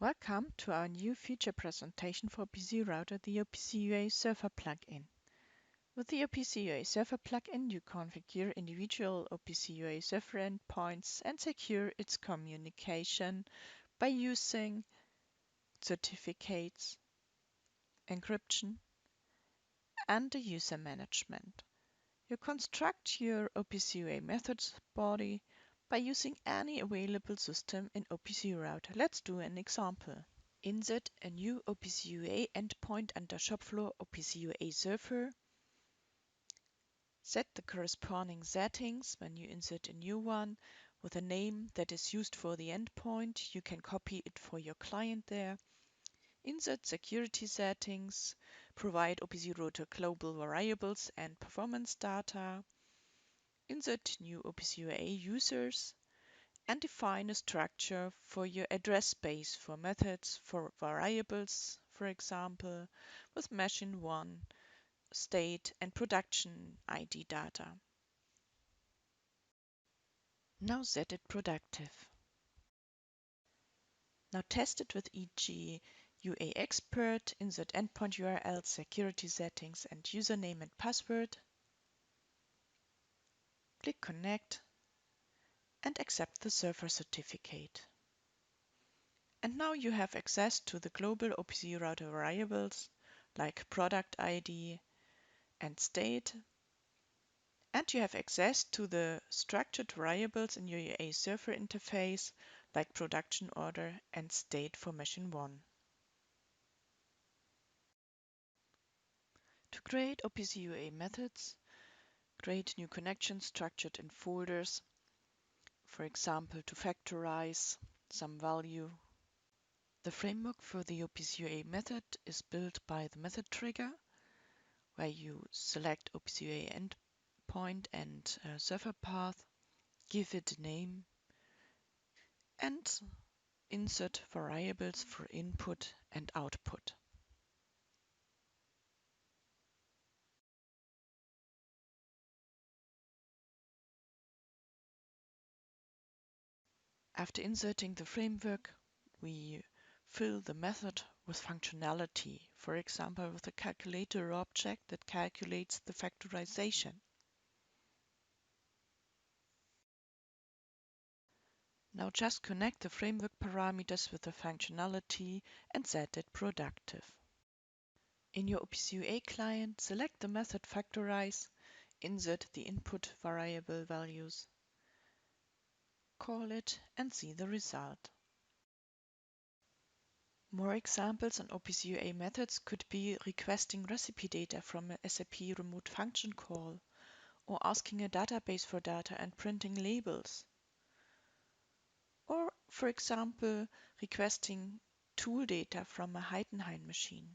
Welcome to our new feature presentation for OPC Router, the OPC UA Server plugin. With the OPC UA Server plugin, you configure individual OPC UA Server endpoints and secure its communication by using certificates, encryption, and the user management. You construct your OPC UA methods body by using any available system in OPC Router. Let's do an example. Insert a new OPC UA endpoint under shop floor OPC UA Server. Set the corresponding settings when you insert a new one with a name that is used for the endpoint. You can copy it for your client there. Insert security settings. Provide OPC Router global variables and performance data. Insert new OPC UA users. And define a structure for your address space for methods for variables, for example, with machine 1, state, and production ID data. Now set it productive. Now test it with e.g. UA Expert, insert endpoint URL, security settings, and username and password. Click Connect and accept the server certificate. And now you have access to the global OPC router variables like product ID and state, and you have access to the structured variables in your UA server interface like production order and state for machine 1. To create OPC UA methods, create new connections structured in folders, for example to factorize some value. The framework for the OPC UA method is built by the method trigger, where you select OPC UA endpoint and server path, give it a name, and insert variables for input and output. After inserting the framework, we fill the method with functionality, for example with a calculator object that calculates the factorization. Now just connect the framework parameters with the functionality and set it productive. In your OPC UA client, select the method factorize, insert the input variable values, call it and see the result. More examples on OPC UA methods could be requesting recipe data from a SAP remote function call, or asking a database for data and printing labels. Or, for example, requesting tool data from a Heidenhain machine.